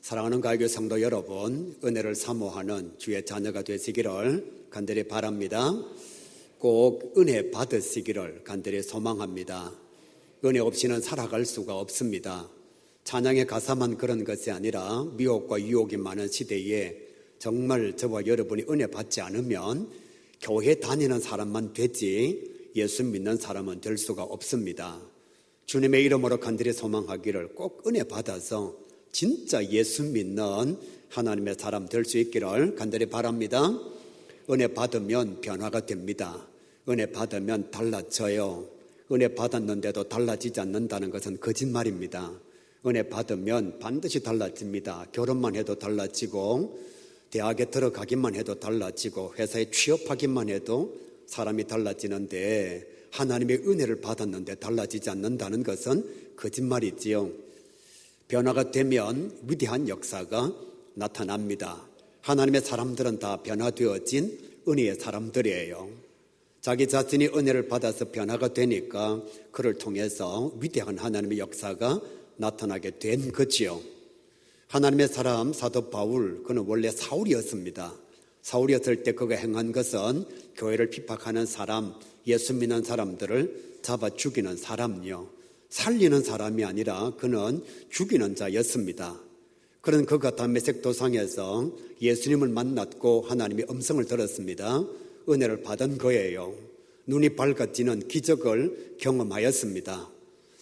사랑하는 가요교회 성도 여러분, 은혜를 사모하는 주의 자녀가 되시기를 간절히 바랍니다. 꼭 은혜 받으시기를 간절히 소망합니다. 은혜 없이는 살아갈 수가 없습니다. 찬양의 가사만 그런 것이 아니라 미혹과 유혹이 많은 시대에 정말 저와 여러분이 은혜 받지 않으면 교회 다니는 사람만 되지 예수 믿는 사람은 될 수가 없습니다. 주님의 이름으로 간절히 소망하기를 꼭 은혜 받아서 진짜 예수 믿는 하나님의 사람 될 수 있기를 간절히 바랍니다. 은혜 받으면 변화가 됩니다. 은혜 받으면 달라져요. 은혜 받았는데도 달라지지 않는다는 것은 거짓말입니다. 은혜 받으면 반드시 달라집니다. 결혼만 해도 달라지고, 대학에 들어가기만 해도 달라지고, 회사에 취업하기만 해도 사람이 달라지는데, 하나님의 은혜를 받았는데 달라지지 않는다는 것은 거짓말이지요. 변화가 되면 위대한 역사가 나타납니다. 하나님의 사람들은 다 변화되어진 은혜의 사람들이에요. 자기 자신이 은혜를 받아서 변화가 되니까 그를 통해서 위대한 하나님의 역사가 나타나게 된 거지요. 하나님의 사람 사도 바울, 그는 원래 사울이었습니다. 사울이었을 때 그가 행한 것은 교회를 핍박하는 사람, 예수 믿는 사람들을 잡아 죽이는 사람이요, 살리는 사람이 아니라 그는 죽이는 자였습니다. 그런 그가 다메섹 도상에서 예수님을 만났고 하나님의 음성을 들었습니다. 은혜를 받은 거예요. 눈이 밝아지는 기적을 경험하였습니다.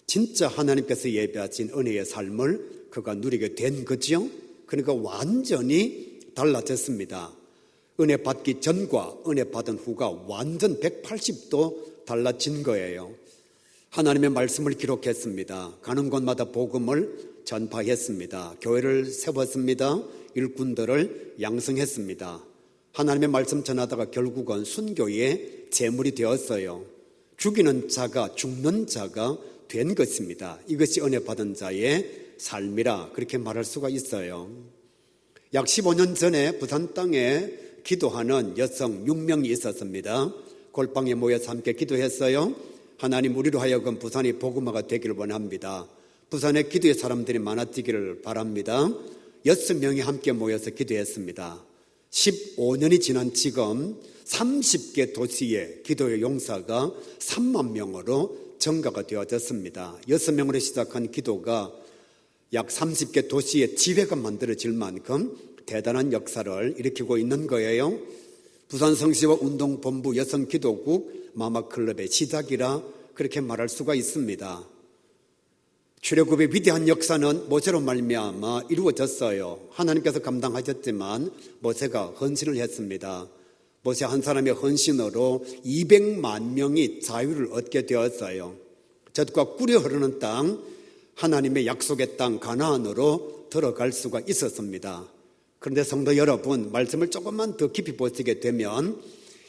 진짜 하나님께서 예배하신 은혜의 삶을 그가 누리게 된 거지요. 그러니까 완전히 달라졌습니다. 은혜 받기 전과 은혜 받은 후가 완전 180도 달라진 거예요. 하나님의 말씀을 기록했습니다. 가는 곳마다 복음을 전파했습니다. 교회를 세웠습니다. 일꾼들을 양성했습니다. 하나님의 말씀 전하다가 결국은 순교의 제물이 되었어요. 죽이는 자가 죽는 자가 된 것입니다. 이것이 은혜 받은 자의 삶이라 그렇게 말할 수가 있어요. 약 15년 전에 부산 땅에 기도하는 여성 6명이 있었습니다. 골방에 모여서 함께 기도했어요. 하나님, 우리로 하여금 부산이 복음화가 되기를 원합니다. 부산에 기도의 사람들이 많아지기를 바랍니다. 6명이 함께 모여서 기도했습니다. 15년이 지난 지금 30개 도시의 기도의 용사가 3만 명으로 증가가 되어졌습니다. 6명으로 시작한 기도가 약 30개 도시의 지회가 만들어질 만큼 대단한 역사를 일으키고 있는 거예요. 부산 성시와 운동본부 여성기도국 마마클럽의 시작이라 그렇게 말할 수가 있습니다. 출애굽의 위대한 역사는 모세로 말미암아 이루어졌어요. 하나님께서 감당하셨지만 모세가 헌신을 했습니다. 모세 한 사람의 헌신으로 200만 명이 자유를 얻게 되었어요. 젖과 꿀이 흐르는 땅, 하나님의 약속의 땅 가나안으로 들어갈 수가 있었습니다. 그런데 성도 여러분, 말씀을 조금만 더 깊이 보시게 되면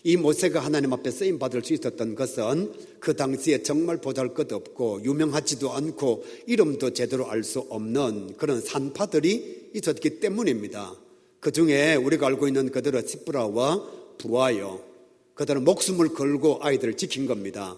이 모세가 하나님 앞에 쓰임받을 수 있었던 것은 그 당시에 정말 보잘것없고 유명하지도 않고 이름도 제대로 알 수 없는 그런 산파들이 있었기 때문입니다. 그 중에 우리가 알고 있는 그들은 시브라와 부아요. 그들은 목숨을 걸고 아이들을 지킨 겁니다.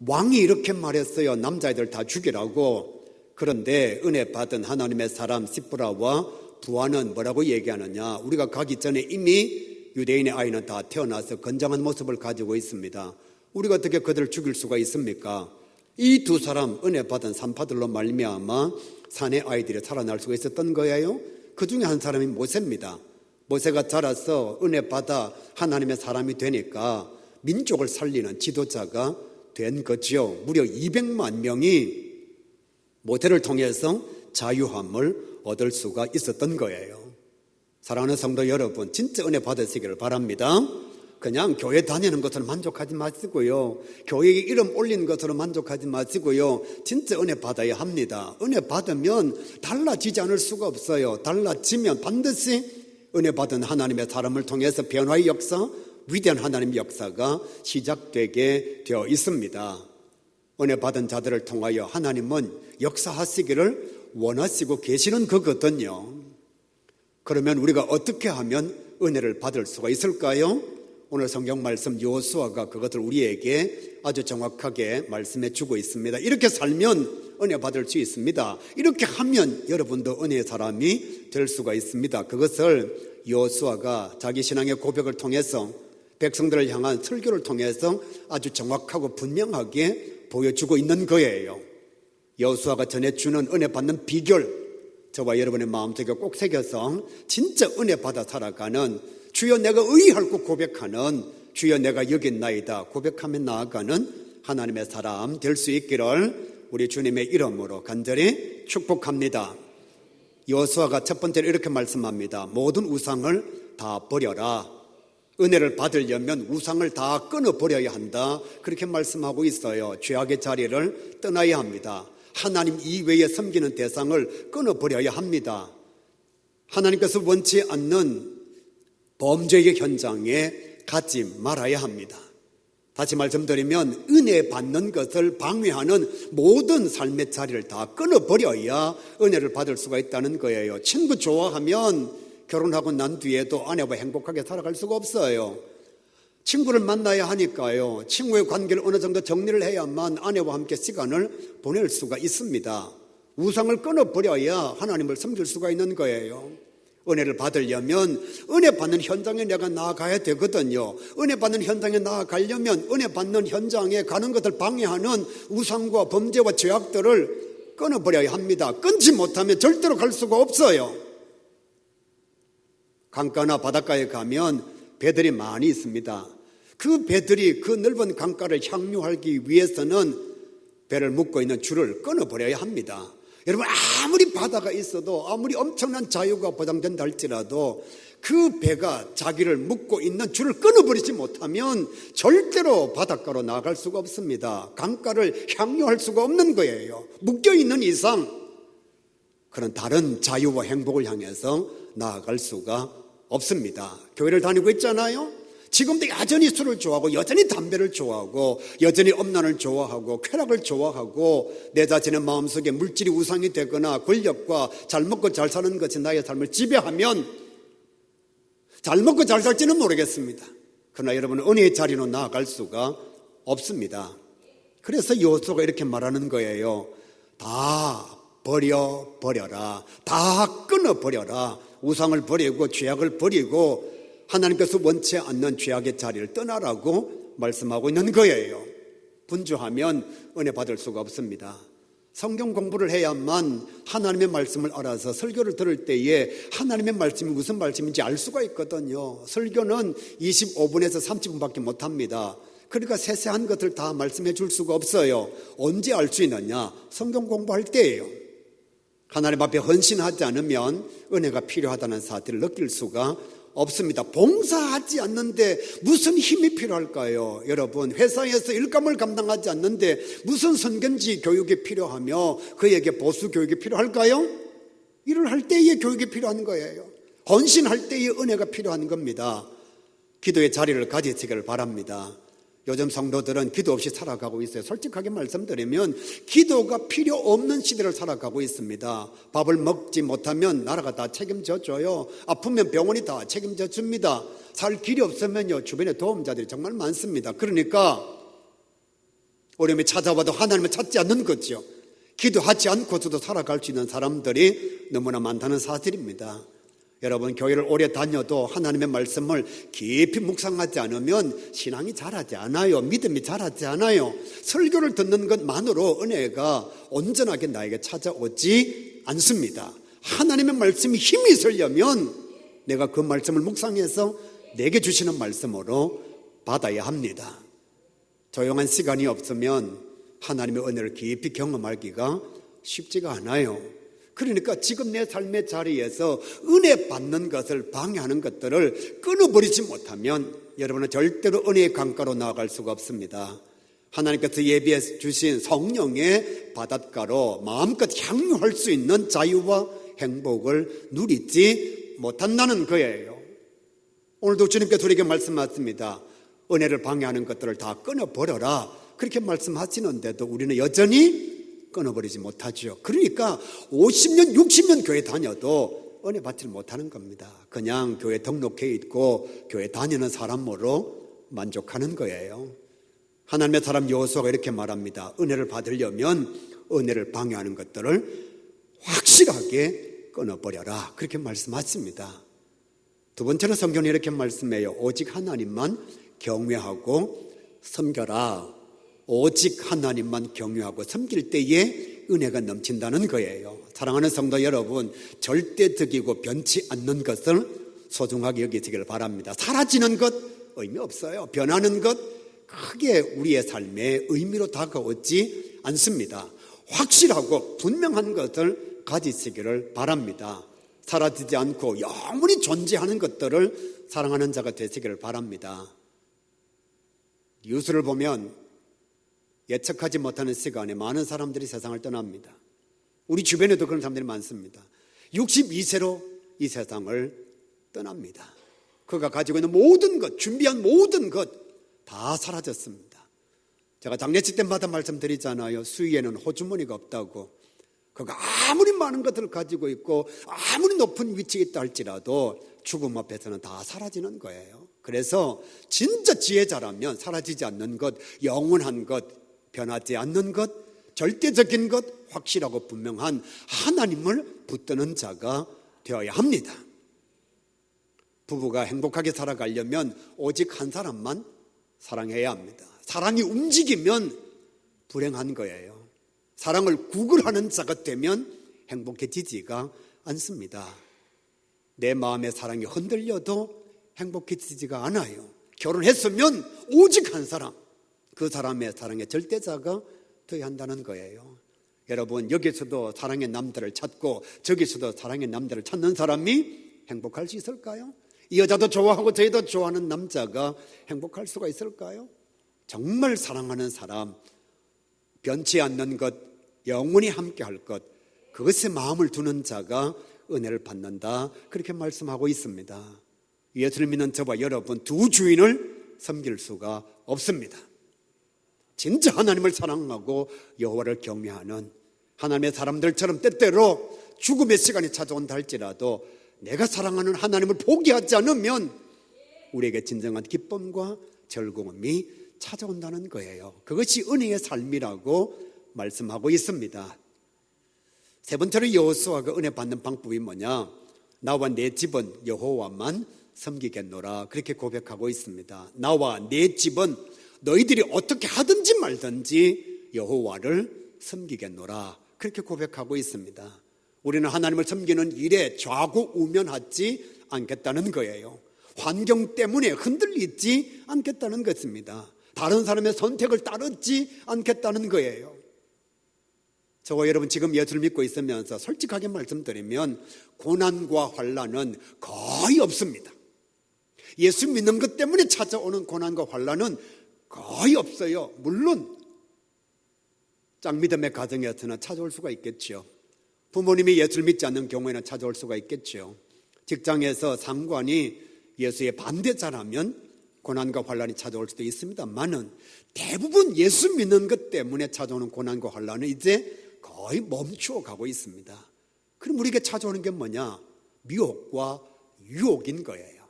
왕이 이렇게 말했어요. 남자애들 다 죽이라고. 그런데 은혜 받은 하나님의 사람 시브라와 부아는 뭐라고 얘기하느냐? 우리가 가기 전에 이미 유대인의 아이는 다 태어나서 건장한 모습을 가지고 있습니다. 우리가 어떻게 그들을 죽일 수가 있습니까? 이 두 사람 은혜 받은 산파들로 말미암아 산의 아이들이 살아날 수가 있었던 거예요. 그 중에 한 사람이 모세입니다. 모세가 자라서 은혜 받아 하나님의 사람이 되니까 민족을 살리는 지도자가 된 거죠. 무려 200만 명이 모세를 통해서 자유함을 얻을 수가 있었던 거예요. 사랑하는 성도 여러분, 진짜 은혜 받으시기를 바랍니다. 그냥 교회 다니는 것으로 만족하지 마시고요, 교회에 이름 올리는 것으로 만족하지 마시고요, 진짜 은혜 받아야 합니다. 은혜 받으면 달라지지 않을 수가 없어요. 달라지면 반드시 은혜 받은 하나님의 사람을 통해서 변화의 역사, 위대한 하나님의 역사가 시작되게 되어 있습니다. 은혜 받은 자들을 통하여 하나님은 역사하시기를 원하시고 계시는 거거든요. 그러면 우리가 어떻게 하면 은혜를 받을 수가 있을까요? 오늘 성경 말씀 여호수아가 그것을 우리에게 아주 정확하게 말씀해 주고 있습니다. 이렇게 살면 은혜 받을 수 있습니다. 이렇게 하면 여러분도 은혜의 사람이 될 수가 있습니다. 그것을 여호수아가 자기 신앙의 고백을 통해서 백성들을 향한 설교를 통해서 아주 정확하고 분명하게 보여주고 있는 거예요. 여호수아가 전해주는 은혜 받는 비결, 저와 여러분의 마음속에 꼭 새겨서 진짜 은혜 받아 살아가는, 주여 내가 의의하고 고백하는, 주여 내가 여기 있나이다 고백하며 나아가는 하나님의 사람 될 수 있기를 우리 주님의 이름으로 간절히 축복합니다. 여호수아가 첫 번째로 이렇게 말씀합니다. 모든 우상을 다 버려라. 은혜를 받으려면 우상을 다 끊어버려야 한다. 그렇게 말씀하고 있어요. 죄악의 자리를 떠나야 합니다. 하나님 이외에 섬기는 대상을 끊어버려야 합니다. 하나님께서 원치 않는 범죄의 현장에 가지 말아야 합니다. 다시 말씀드리면 은혜 받는 것을 방해하는 모든 삶의 자리를 다 끊어버려야 은혜를 받을 수가 있다는 거예요. 친구 좋아하면 결혼하고 난 뒤에도 아내와 행복하게 살아갈 수가 없어요. 친구를 만나야 하니까요. 친구의 관계를 어느 정도 정리를 해야만 아내와 함께 시간을 보낼 수가 있습니다. 우상을 끊어버려야 하나님을 섬길 수가 있는 거예요. 은혜를 받으려면 은혜 받는 현장에 내가 나아가야 되거든요. 은혜 받는 현장에 나아가려면 은혜 받는 현장에 가는 것을 방해하는 우상과 범죄와 죄악들을 끊어버려야 합니다. 끊지 못하면 절대로 갈 수가 없어요. 강가나 바닷가에 가면 배들이 많이 있습니다. 그 배들이 그 넓은 강가를 향유하기 위해서는 배를 묶고 있는 줄을 끊어버려야 합니다. 여러분, 아무리 바다가 있어도, 아무리 엄청난 자유가 보장된다 할지라도 그 배가 자기를 묶고 있는 줄을 끊어버리지 못하면 절대로 바닷가로 나갈 수가 없습니다. 강가를 향유할 수가 없는 거예요. 묶여있는 이상 그런 다른 자유와 행복을 향해서 나아갈 수가 없습니다. 교회를 다니고 있잖아요. 지금도 여전히 술을 좋아하고 여전히 담배를 좋아하고 여전히 음란을 좋아하고 쾌락을 좋아하고 내 자신의 마음속에 물질이 우상이 되거나 권력과 잘 먹고 잘 사는 것이 나의 삶을 지배하면 잘 먹고 잘 살지는 모르겠습니다. 그러나 여러분은 은혜의 자리로 나아갈 수가 없습니다. 그래서 여호수아가 이렇게 말하는 거예요. 다 버려라. 다 끊어버려라. 우상을 버리고 죄악을 버리고 하나님께서 원치 않는 죄악의 자리를 떠나라고 말씀하고 있는 거예요. 분주하면 은혜 받을 수가 없습니다. 성경 공부를 해야만 하나님의 말씀을 알아서 설교를 들을 때에 하나님의 말씀이 무슨 말씀인지 알 수가 있거든요. 설교는 25분에서 30분밖에 못합니다. 그러니까 세세한 것을 다 말씀해 줄 수가 없어요. 언제 알 수 있느냐? 성경 공부할 때예요. 하나님 앞에 헌신하지 않으면 은혜가 필요하다는 사실을 느낄 수가 없습니다. 봉사하지 않는데 무슨 힘이 필요할까요? 여러분, 회사에서 일감을 감당하지 않는데 무슨 선견지 교육이 필요하며 그에게 보수 교육이 필요할까요? 일을 할 때의 교육이 필요한 거예요. 헌신할 때의 은혜가 필요한 겁니다. 기도의 자리를 가지시기를 바랍니다. 요즘 성도들은 기도 없이 살아가고 있어요. 솔직하게 말씀드리면 기도가 필요 없는 시대를 살아가고 있습니다. 밥을 먹지 못하면 나라가 다 책임져 줘요. 아프면 병원이 다 책임져 줍니다. 살 길이 없으면요, 주변에 도움자들이 정말 많습니다. 그러니까 어려움이 찾아와도 하나님을 찾지 않는 거죠. 기도하지 않고서도 살아갈 수 있는 사람들이 너무나 많다는 사실입니다. 여러분, 교회를 오래 다녀도 하나님의 말씀을 깊이 묵상하지 않으면 신앙이 자라지 않아요. 믿음이 자라지 않아요. 설교를 듣는 것만으로 은혜가 온전하게 나에게 찾아오지 않습니다. 하나님의 말씀이 힘이 있으려면 내가 그 말씀을 묵상해서 내게 주시는 말씀으로 받아야 합니다. 조용한 시간이 없으면 하나님의 은혜를 깊이 경험하기가 쉽지가 않아요. 그러니까 지금 내 삶의 자리에서 은혜 받는 것을 방해하는 것들을 끊어버리지 못하면 여러분은 절대로 은혜의 강가로 나아갈 수가 없습니다. 하나님께서 예비해 주신 성령의 바닷가로 마음껏 향유할 수 있는 자유와 행복을 누리지 못한다는 거예요. 오늘도 주님께서 우리에게 말씀하십니다. 은혜를 방해하는 것들을 다 끊어버려라. 그렇게 말씀하시는데도 우리는 여전히 끊어버리지 못하죠. 그러니까 50년, 60년 교회 다녀도 은혜 받지 못하는 겁니다. 그냥 교회 등록해 있고 교회 다니는 사람으로 만족하는 거예요. 하나님의 사람 여호수아가 이렇게 말합니다. 은혜를 받으려면 은혜를 방해하는 것들을 확실하게 끊어버려라. 그렇게 말씀하십니다. 두 번째로 성경은 이렇게 말씀해요. 오직 하나님만 경외하고 섬겨라. 오직 하나님만 경외하고 섬길 때에 은혜가 넘친다는 거예요. 사랑하는 성도 여러분, 절대 득이고 변치 않는 것을 소중하게 여기시길 바랍니다. 사라지는 것 의미 없어요. 변하는 것 크게 우리의 삶에 의미로 다가오지 않습니다. 확실하고 분명한 것을 가지시기를 바랍니다. 사라지지 않고 영원히 존재하는 것들을 사랑하는 자가 되시기를 바랍니다. 뉴스를 보면 예측하지 못하는 시간에 많은 사람들이 세상을 떠납니다. 우리 주변에도 그런 사람들이 많습니다. 62세로 이 세상을 떠납니다. 그가 가지고 있는 모든 것, 준비한 모든 것 다 사라졌습니다. 제가 장례식 때마다 말씀드리잖아요. 수위에는 호주머니가 없다고. 그가 아무리 많은 것들을 가지고 있고 아무리 높은 위치에 있다 할지라도 죽음 앞에서는 다 사라지는 거예요. 그래서 진짜 지혜자라면 사라지지 않는 것, 영원한 것, 변하지 않는 것, 절대적인 것, 확실하고 분명한 하나님을 붙드는 자가 되어야 합니다. 부부가 행복하게 살아가려면 오직 한 사람만 사랑해야 합니다. 사랑이 움직이면 불행한 거예요. 사랑을 구걸하는 자가 되면 행복해지지가 않습니다. 내 마음의 사랑이 흔들려도 행복해지지가 않아요. 결혼했으면 오직 한 사람, 그 사람의 사랑의 절대자가 되어야 한다는 거예요. 여러분, 여기서도 사랑의 남자를 찾고 저기서도 사랑의 남자를 찾는 사람이 행복할 수 있을까요? 이 여자도 좋아하고 저희도 좋아하는 남자가 행복할 수가 있을까요? 정말 사랑하는 사람, 변치 않는 것, 영원히 함께할 것, 그것에 마음을 두는 자가 은혜를 받는다. 그렇게 말씀하고 있습니다. 예수를 믿는 저와 여러분, 두 주인을 섬길 수가 없습니다. 진짜 하나님을 사랑하고 여호와를 경외하는 하나님의 사람들처럼 때때로 죽음의 시간이 찾아온다 할지라도 내가 사랑하는 하나님을 포기하지 않으면 우리에게 진정한 기쁨과 즐거움이 찾아온다는 거예요. 그것이 은혜의 삶이라고 말씀하고 있습니다. 세 번째로 여호수아가 은혜 받는 방법이 뭐냐? 나와 내 집은 여호와만 섬기겠노라. 그렇게 고백하고 있습니다. 나와 내 집은 너희들이 어떻게 하든지 말든지 여호와를 섬기겠노라. 그렇게 고백하고 있습니다. 우리는 하나님을 섬기는 일에 좌고우면하지 않겠다는 거예요. 환경 때문에 흔들리지 않겠다는 것입니다. 다른 사람의 선택을 따르지 않겠다는 거예요. 저와 여러분 지금 예수를 믿고 있으면서 솔직하게 말씀드리면 고난과 환난은 거의 없습니다. 예수 믿는 것 때문에 찾아오는 고난과 환난은 거의 없어요. 물론 짝믿음의 가정에서는 찾아올 수가 있겠죠. 부모님이 예수를 믿지 않는 경우에는 찾아올 수가 있겠죠. 직장에서 상관이 예수의 반대자라면 고난과 환난이 찾아올 수도 있습니다만은 대부분 예수 믿는 것 때문에 찾아오는 고난과 환난은 이제 거의 멈추어 가고 있습니다. 그럼 우리에게 찾아오는 게 뭐냐? 미혹과 유혹인 거예요.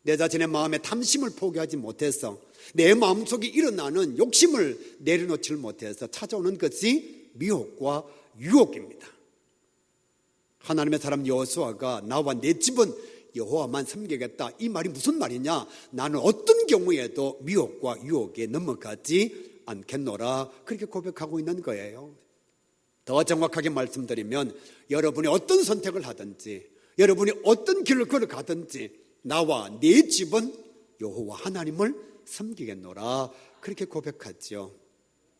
내 자신의 마음의 탐심을 포기하지 못해서 내 마음속에 일어나는 욕심을 내려놓지 못해서 찾아오는 것이 미혹과 유혹입니다. 하나님의 사람 여호수아가 나와 내 집은 여호와만 섬기겠다, 이 말이 무슨 말이냐? 나는 어떤 경우에도 미혹과 유혹에 넘어가지 않겠노라. 그렇게 고백하고 있는 거예요. 더 정확하게 말씀드리면 여러분이 어떤 선택을 하든지 여러분이 어떤 길을 걸어가든지 나와 내 집은 여호와 하나님을 섬기겠노라. 그렇게 고백하죠.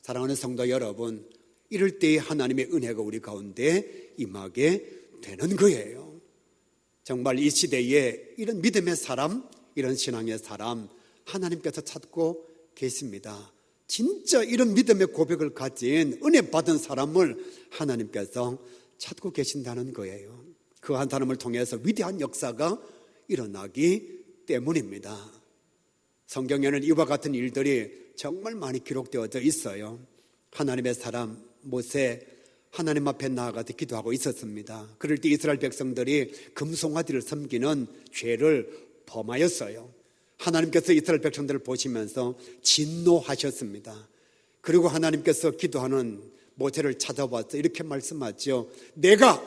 사랑하는 성도 여러분, 이럴 때에 하나님의 은혜가 우리 가운데 임하게 되는 거예요. 정말 이 시대에 이런 믿음의 사람, 이런 신앙의 사람 하나님께서 찾고 계십니다. 진짜 이런 믿음의 고백을 가진 은혜 받은 사람을 하나님께서 찾고 계신다는 거예요. 그 한 사람을 통해서 위대한 역사가 일어나기 때문입니다. 성경에는 이와 같은 일들이 정말 많이 기록되어져 있어요. 하나님의 사람 모세, 하나님 앞에 나아가서 기도하고 있었습니다. 그럴 때 이스라엘 백성들이 금송아지를 섬기는 죄를 범하였어요. 하나님께서 이스라엘 백성들을 보시면서 진노하셨습니다. 그리고 하나님께서 기도하는 모세를 찾아와서 이렇게 말씀하죠. 내가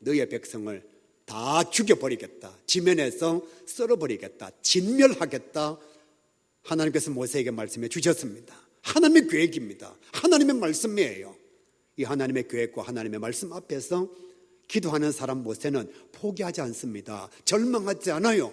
너의 백성을 다 죽여버리겠다. 지면에서 썰어버리겠다. 진멸하겠다. 하나님께서 모세에게 말씀해 주셨습니다. 하나님의 계획입니다. 하나님의 말씀이에요. 이 하나님의 계획과 하나님의 말씀 앞에서 기도하는 사람 모세는 포기하지 않습니다. 절망하지 않아요.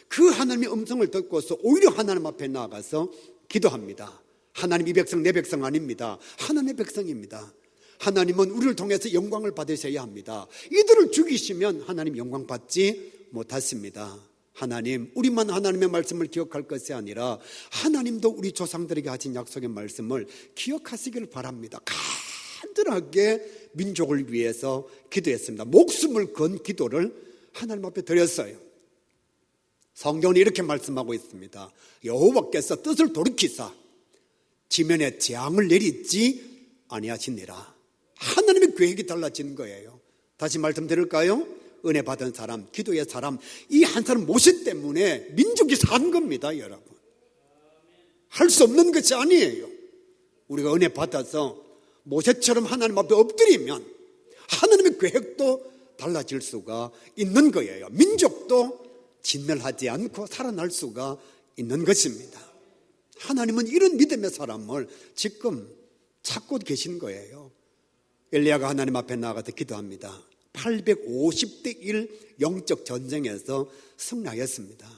그 하나님의 음성을 듣고서 오히려 하나님 앞에 나아가서 기도합니다. 하나님, 이 백성 내 백성 아닙니다. 하나님의 백성입니다. 하나님은 우리를 통해서 영광을 받으셔야 합니다. 이들을 죽이시면 하나님 영광 받지 못하십니다. 하나님, 우리만 하나님의 말씀을 기억할 것이 아니라 하나님도 우리 조상들에게 하신 약속의 말씀을 기억하시기를 바랍니다. 간절하게 민족을 위해서 기도했습니다. 목숨을 건 기도를 하나님 앞에 드렸어요. 성경은 이렇게 말씀하고 있습니다. 여호와께서 뜻을 돌이키사 지면에 재앙을 내리지 아니하시니라. 하나님의 계획이 달라진 거예요. 다시 말씀드릴까요? 은혜 받은 사람, 기도의 사람, 이 한 사람 모세 때문에 민족이 산 겁니다, 여러분. 할 수 없는 것이 아니에요. 우리가 은혜 받아서 모세처럼 하나님 앞에 엎드리면 하나님의 계획도 달라질 수가 있는 거예요. 민족도 진멸하지 않고 살아날 수가 있는 것입니다. 하나님은 이런 믿음의 사람을 지금 찾고 계신 거예요. 엘리야가 하나님 앞에 나가서 기도합니다. 850대 1 영적 전쟁에서 승리하였습니다.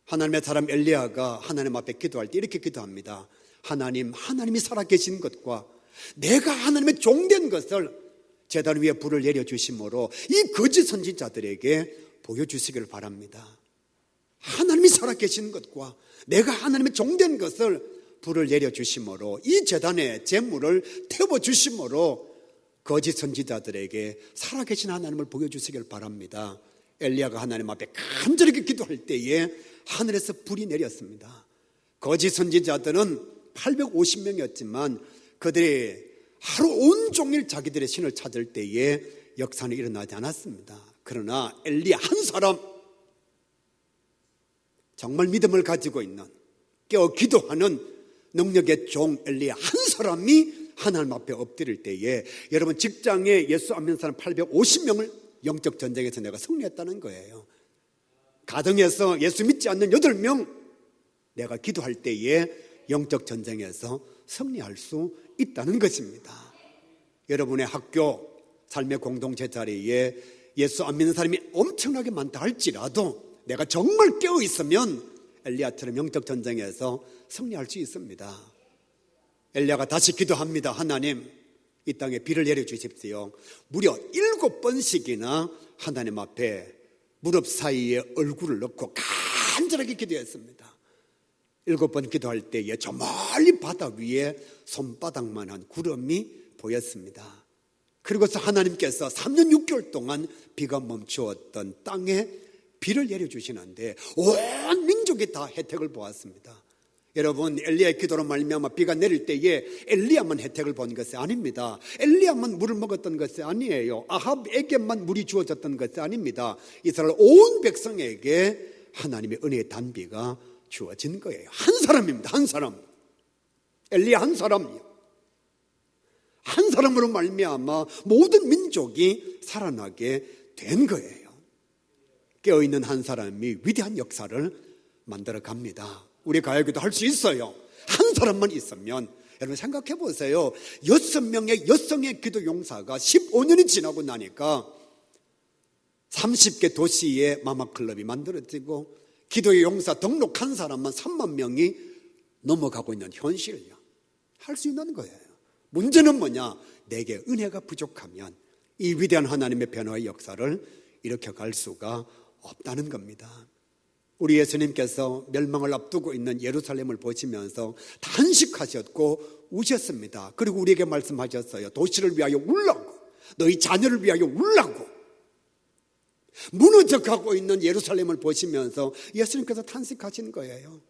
하나님의 사람 엘리야가 하나님 앞에 기도할 때 이렇게 기도합니다. 하나님이 살아계신 것과 내가 하나님의 종된 것을 제단 위에 불을 내려주심으로 이 거짓 선지자들에게 보여주시기를 바랍니다. 하나님이 살아계신 것과 내가 하나님의 종된 것을 불을 내려주심으로 이 제단에 제물을 태워주심으로 거짓 선지자들에게 살아계신 하나님을 보여주시길 바랍니다. 엘리야가 하나님 앞에 간절하게 기도할 때에 하늘에서 불이 내렸습니다. 거짓 선지자들은 850명이었지만 그들이 하루 온종일 자기들의 신을 찾을 때에 역사는 일어나지 않았습니다. 그러나 엘리야 한 사람, 정말 믿음을 가지고 있는 깨어 기도하는 능력의 종 엘리야 한 사람이 하나님 앞에 엎드릴 때에 여러분 직장에 예수 안 믿는 사람 850명을 영적 전쟁에서 내가 승리했다는 거예요. 가정에서 예수 믿지 않는 8명 내가 기도할 때에 영적 전쟁에서 승리할 수 있다는 것입니다. 여러분의 학교, 삶의 공동체 자리에 예수 안 믿는 사람이 엄청나게 많다 할지라도 내가 정말 깨어 있으면 엘리야처럼 영적 전쟁에서 승리할 수 있습니다. 엘리야가 다시 기도합니다. 하나님, 이 땅에 비를 내려주십시오. 무려 7번씩이나 하나님 앞에 무릎 사이에 얼굴을 넣고 간절하게 기도했습니다. 7번 기도할 때에 저 멀리 바다 위에 손바닥만한 구름이 보였습니다. 그리고서 하나님께서 3년 6개월 동안 비가 멈추었던 땅에 비를 내려주시는데 온 민족이 다 혜택을 보았습니다. 여러분, 엘리야의 기도로 말미암아 비가 내릴 때에 엘리야만 혜택을 본 것이 아닙니다. 엘리야만 물을 먹었던 것이 아니에요. 아합에게만 물이 주어졌던 것이 아닙니다. 이스라엘 온 백성에게 하나님의 은혜의 단비가 주어진 거예요. 한 사람입니다. 한 사람. 엘리야 한 사람이요. 한 사람으로 말미암아 모든 민족이 살아나게 된 거예요. 깨어있는 한 사람이 위대한 역사를 만들어 갑니다. 우리 가야기도 할 수 있어요. 한 사람만 있으면. 여러분 생각해 보세요. 6명의 여성의 기도 용사가 15년이 지나고 나니까 30개 도시에 마마클럽이 만들어지고 기도의 용사 등록한 사람만 3만 명이 넘어가고 있는 현실이요. 할 수 있는 거예요. 문제는 뭐냐? 내게 은혜가 부족하면 이 위대한 하나님의 변화의 역사를 일으켜갈 수가 없다는 겁니다. 우리 예수님께서 멸망을 앞두고 있는 예루살렘을 보시면서 단식하셨고 우셨습니다. 그리고 우리에게 말씀하셨어요. 도시를 위하여 울라고, 너희 자녀를 위하여 울라고. 무너져가고 있는 예루살렘을 보시면서 예수님께서 탄식하신 거예요.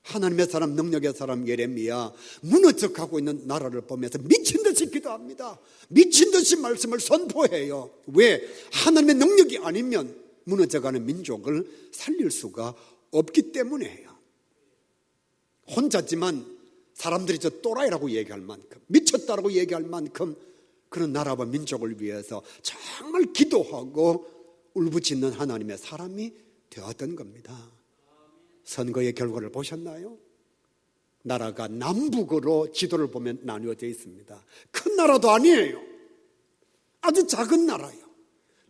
하나님의 사람, 능력의 사람 예레미야 무너져가고 있는 나라를 보면서 미친 듯이 기도합니다. 미친 듯이 말씀을 선포해요. 왜? 하나님의 능력이 아니면 무너져가는 민족을 살릴 수가 없기 때문이에요. 혼자지만 사람들이 저 또라이라고 얘기할 만큼, 미쳤다라고 얘기할 만큼 그런 나라와 민족을 위해서 정말 기도하고 울부짖는 하나님의 사람이 되었던 겁니다. 선거의 결과를 보셨나요? 나라가 남북으로 지도를 보면 나누어져 있습니다. 큰 나라도 아니에요. 아주 작은 나라예요.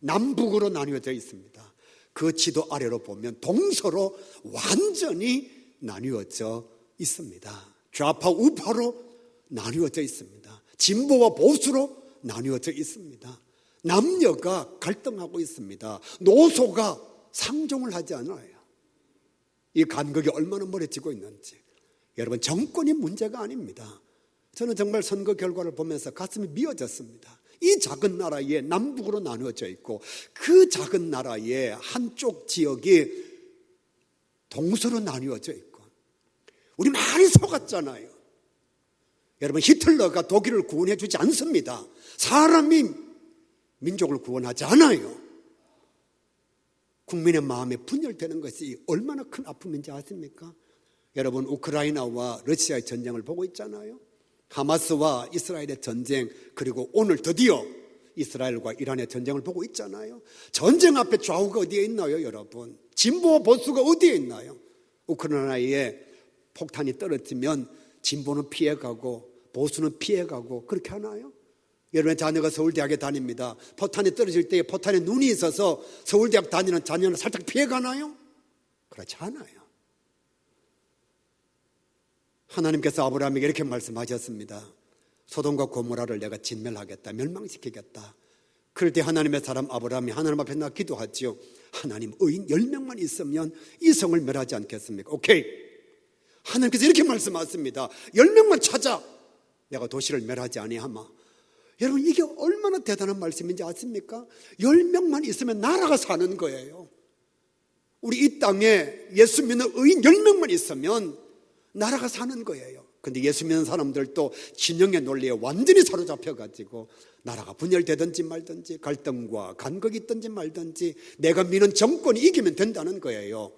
남북으로 나누어져 있습니다. 그 지도 아래로 보면 동서로 완전히 나누어져 있습니다. 좌파 우파로 나누어져 있습니다. 진보와 보수로 나누어져 있습니다. 남녀가 갈등하고 있습니다. 노소가 상종을 하지 않아요. 이 간극이 얼마나 멀어지고 있는지. 여러분, 정권이 문제가 아닙니다. 저는 정말 선거 결과를 보면서 가슴이 미어졌습니다. 이 작은 나라에 남북으로 나누어져 있고 그 작은 나라의 한쪽 지역이 동서로 나누어져 있고 우리 많이 속았잖아요. 여러분, 히틀러가 독일을 구원해 주지 않습니다. 사람이 민족을 구원하지 않아요. 국민의 마음에 분열되는 것이 얼마나 큰 아픔인지 아십니까? 여러분, 우크라이나와 러시아의 전쟁을 보고 있잖아요. 하마스와 이스라엘의 전쟁, 그리고 오늘 드디어 이스라엘과 이란의 전쟁을 보고 있잖아요. 전쟁 앞에 좌우가 어디에 있나요, 여러분? 진보와 보수가 어디에 있나요? 우크라이나에 폭탄이 떨어지면 진보는 피해가고 보수는 피해가고 그렇게 하나요? 여러분의 자녀가 서울대학에 다닙니다. 포탄이 떨어질 때 포탄에 눈이 있어서 서울대학 다니는 자녀는 살짝 피해가나요? 그렇지 않아요. 하나님께서 아브라함에게 이렇게 말씀하셨습니다. 소돔과 고모라를 내가 진멸하겠다, 멸망시키겠다. 그럴 때 하나님의 사람 아브라함이 하나님 앞에 나 기도하지요. 하나님, 의인 10명만 있으면 이 성을 멸하지 않겠습니까? 오케이. 하나님께서 이렇게 말씀하십니다. 10명만 찾아 내가 도시를 멸하지 아니하마. 여러분, 이게 얼마나 대단한 말씀인지 아십니까? 10명만 있으면 나라가 사는 거예요. 우리 이 땅에 예수 믿는 의인 10명만 있으면 나라가 사는 거예요. 근데 예수 믿는 사람들도 진영의 논리에 완전히 사로잡혀가지고 나라가 분열되든지 말든지 갈등과 간극이 있든지 말든지 내가 믿는 정권이 이기면 된다는 거예요.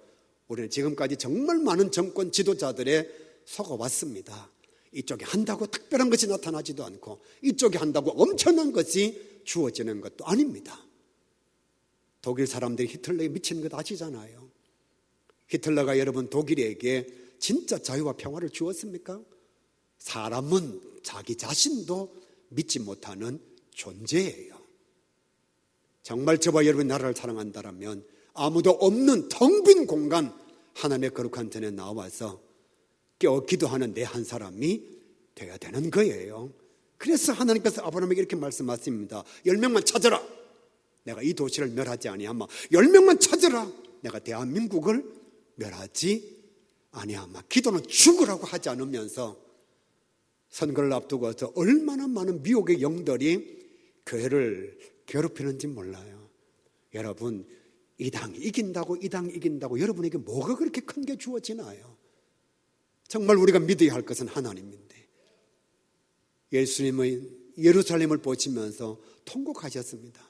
우리는 지금까지 정말 많은 정권 지도자들에 속아왔습니다. 이쪽이 한다고 특별한 것이 나타나지도 않고 이쪽이 한다고 엄청난 것이 주어지는 것도 아닙니다. 독일 사람들이 히틀러에 미치는 것 아시잖아요. 히틀러가 여러분 독일에게 진짜 자유와 평화를 주었습니까? 사람은 자기 자신도 믿지 못하는 존재예요. 정말 저와 여러분 나라를 사랑한다면 아무도 없는 텅 빈 공간 하나님의 거룩한 전에 나와서 깨어 기도하는 내 한 사람이 되어야 되는 거예요. 그래서 하나님께서 아브라함에게 이렇게 말씀하십니다. 10명만 찾아라. 내가 이 도시를 멸하지 아니하마. 10명만 찾아라. 내가 대한민국을 멸하지 아니하마. 기도는 죽으라고 하지 않으면서 선거를 앞두고서 얼마나 많은 미혹의 영들이 교회를 괴롭히는지 몰라요. 여러분, 이 당이 이긴다고 이 당이 이긴다고 여러분에게 뭐가 그렇게 큰 게 주어지나요? 정말 우리가 믿어야 할 것은 하나님인데 예수님의 예루살렘을 보시면서 통곡하셨습니다.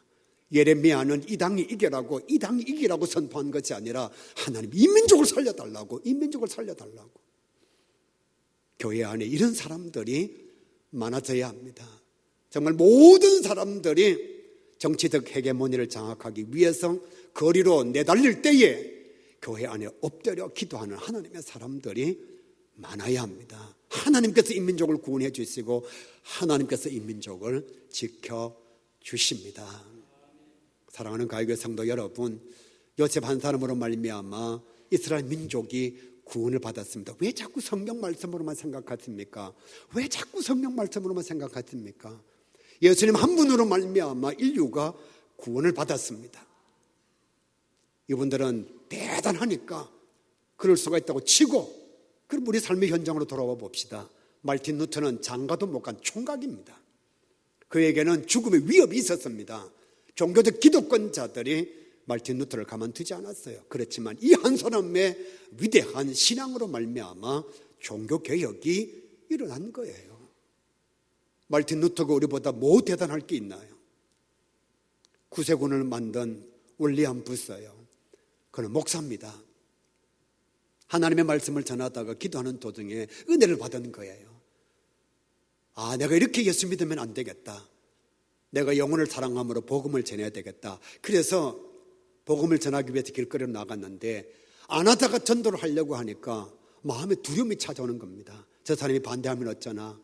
예레미야는 이 당이 이기라고 이 당이 이기라고 선포한 것이 아니라 하나님 이 민족을 살려달라고 이 민족을 살려달라고. 교회 안에 이런 사람들이 많아져야 합니다. 정말 모든 사람들이 정치적 헤게모니를 장악하기 위해서 거리로 내달릴 때에 교회 안에 엎드려 기도하는 하나님의 사람들이 많아야 합니다. 하나님께서 이 민족을 구원해 주시고 하나님께서 이 민족을 지켜주십니다. 사랑하는 가요교회 성도 여러분, 요셉 한 사람으로 말미암아 이스라엘 민족이 구원을 받았습니다. 왜 자꾸 성경 말씀으로만 생각하십니까? 왜 자꾸 성경 말씀으로만 생각하십니까? 예수님 한 분으로 말미암아 인류가 구원을 받았습니다. 이분들은 대단하니까 그럴 수가 있다고 치고, 그럼 우리 삶의 현장으로 돌아와 봅시다. 말틴 루터는 장가도 못 간 총각입니다. 그에게는 죽음의 위협이 있었습니다. 종교적 기독권자들이 말틴 루터를 가만두지 않았어요. 그렇지만 이 한 사람의 위대한 신앙으로 말미암아 종교개혁이 일어난 거예요. 말틴 루터가 우리보다 뭐 대단할 게 있나요? 구세군을 만든 윌리엄 부서요. 그는 목사입니다. 하나님의 말씀을 전하다가 기도하는 도중에 은혜를 받은 거예요. 내가 이렇게 예수 믿으면 안 되겠다. 내가 영혼을 사랑함으로 복음을 전해야 되겠다. 그래서 복음을 전하기 위해서 길거리로 나갔는데 안 하다가 전도를 하려고 하니까 마음에 두려움이 찾아오는 겁니다. 저 사람이 반대하면 어쩌나.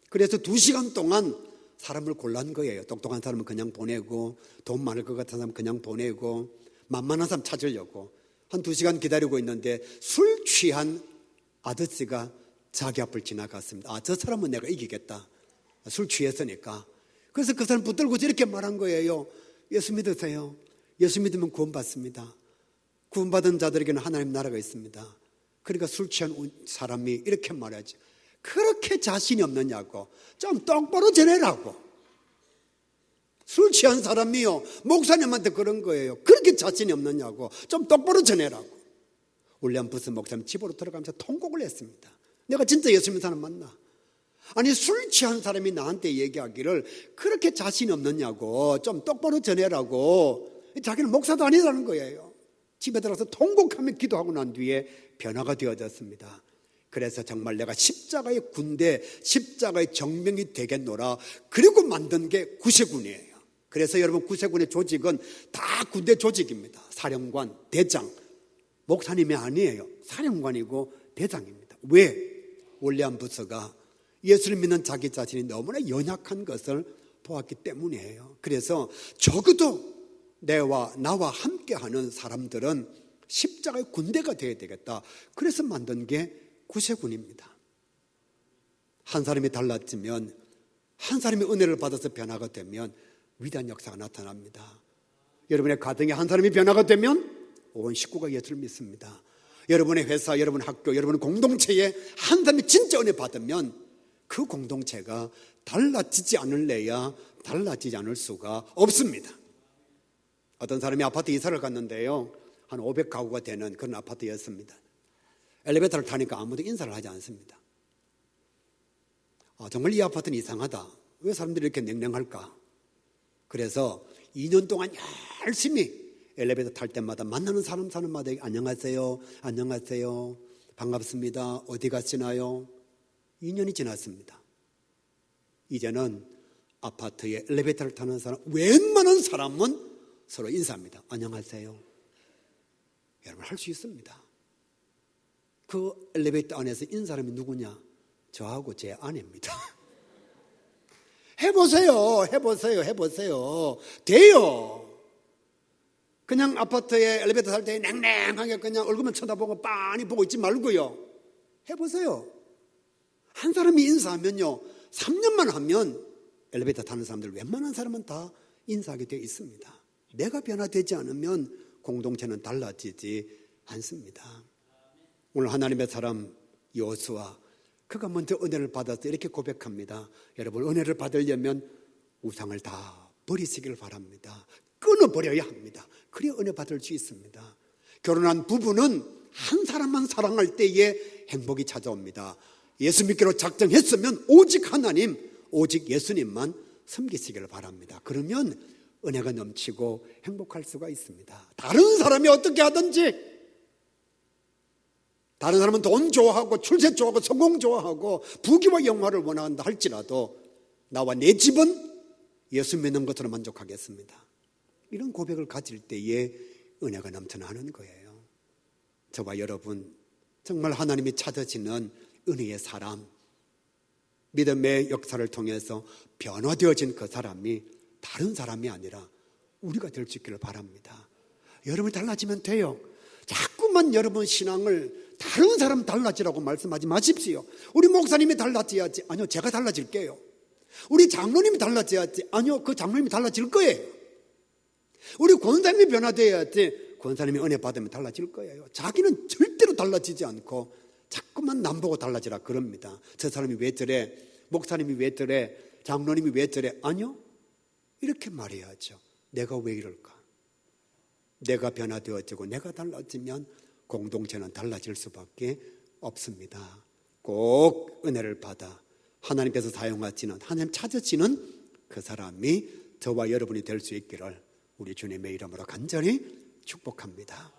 그래서 2시간 동안 사람을 골란 거예요. 똑똑한 사람은 그냥 보내고, 돈 많을 것 같은 사람은 그냥 보내고, 만만한 사람 찾으려고 한 2시간 기다리고 있는데 술 취한 아저씨가 자기 앞을 지나갔습니다. 저 사람은 내가 이기겠다. 술 취했으니까. 그래서 그 사람 붙들고 이렇게 말한 거예요. 예수 믿으세요. 예수 믿으면 구원받습니다. 구원받은 자들에게는 하나님 나라가 있습니다. 그러니까 술 취한 사람이 이렇게 말하지. 그렇게 자신이 없느냐고. 좀 똑바로 전해라고. 술 취한 사람이요, 목사님한테 그런 거예요. 그렇게 자신이 없느냐고. 좀 똑바로 전해라고. 울리엄 부스 목사님 집으로 들어가면서 통곡을 했습니다. 내가 진짜 예수 믿는 사람 맞나? 아니, 술 취한 사람이 나한테 얘기하기를 그렇게 자신이 없느냐고, 좀 똑바로 전해라고. 자기는 목사도 아니라는 거예요. 집에 들어가서 통곡하며 기도하고 난 뒤에 변화가 되어졌습니다. 그래서 정말 내가 십자가의 군대, 십자가의 정병이 되겠노라. 그리고 만든 게 구세군이에요. 그래서 여러분, 구세군의 조직은 다 군대 조직입니다. 사령관, 대장, 목사님이 아니에요. 사령관이고 대장입니다. 왜? 올리엄 부스가 예수를 믿는 자기 자신이 너무나 연약한 것을 보았기 때문이에요. 그래서 적어도 나와 함께하는 사람들은 십자가의 군대가 되어야 되겠다. 그래서 만든 게 구세군입니다. 한 사람이 달라지면, 한 사람이 은혜를 받아서 변화가 되면 위대한 역사가 나타납니다. 여러분의 가정에 한 사람이 변화가 되면 온 식구가 예수를 믿습니다. 여러분의 회사, 여러분의 학교, 여러분의 공동체에 한 사람이 진짜 은혜 받으면 그 공동체가 달라지지 않을래야 달라지지 않을 수가 없습니다. 어떤 사람이 아파트 이사를 갔는데요, 한 500가구가 되는 그런 아파트였습니다. 엘리베이터를 타니까 아무도 인사를 하지 않습니다. 정말 이 아파트는 이상하다. 왜 사람들이 이렇게 냉랭할까? 그래서 2년 동안 열심히 엘리베이터 탈 때마다 만나는 사람마다 안녕하세요, 안녕하세요, 반갑습니다, 어디 가시나요? 2년이 지났습니다. 이제는 아파트에 엘리베이터를 타는 사람, 웬만한 사람은 서로 인사합니다. 안녕하세요. 여러분, 할 수 있습니다. 그 엘리베이터 안에서 인사하는 사람이 누구냐? 저하고 제 아내입니다. 해보세요. 돼요. 그냥 아파트에 엘리베이터 탈 때 냉랭하게 그냥 얼굴만 쳐다보고 빤히 보고 있지 말고요. 해보세요. 한 사람이 인사하면요, 3년만 하면 엘리베이터 타는 사람들 웬만한 사람은 다 인사하게 되어 있습니다. 내가 변화되지 않으면 공동체는 달라지지 않습니다. 오늘 하나님의 사람 여호수아, 그가 먼저 은혜를 받아서 이렇게 고백합니다. 여러분, 은혜를 받으려면 우상을 다 버리시길 바랍니다. 끊어버려야 합니다. 그래야 은혜 받을 수 있습니다. 결혼한 부부는 한 사람만 사랑할 때에 행복이 찾아옵니다. 예수 믿기로 작정했으면 오직 하나님, 오직 예수님만 섬기시길 바랍니다. 그러면 은혜가 넘치고 행복할 수가 있습니다. 다른 사람이 어떻게 하든지, 다른 사람은 돈 좋아하고 출세 좋아하고 성공 좋아하고 부귀와 영화를 원한다 할지라도 나와 내 집은 예수 믿는 것으로 만족하겠습니다. 이런 고백을 가질 때에 은혜가 넘쳐나는 거예요. 저와 여러분, 정말 하나님이 찾으시는 은혜의 사람, 믿음의 역사를 통해서 변화되어진 그 사람이 다른 사람이 아니라 우리가 될 수 있기를 바랍니다. 여러분이 달라지면 돼요. 자꾸만 여러분 신앙을 다른 사람 달라지라고 말씀하지 마십시오. 우리 목사님이 달라져야지. 아니요, 제가 달라질게요. 우리 장로님이 달라져야지. 아니요, 그 장로님이 달라질 거예요. 우리 권사님이 변화되어야지. 권사님이 은혜 받으면 달라질 거예요. 자기는 절대로 달라지지 않고 자꾸만 남보고 달라지라 그럽니다. 저 사람이 왜 저래? 목사님이 왜 저래? 장로님이 왜 저래? 아니요, 이렇게 말해야죠. 내가 왜 이럴까? 내가 변화되어지고 내가 달라지면 공동체는 달라질 수밖에 없습니다. 꼭 은혜를 받아 하나님께서 사용하시는, 하나님 찾으시는 그 사람이 저와 여러분이 될 수 있기를 우리 주님의 이름으로 간절히 축복합니다.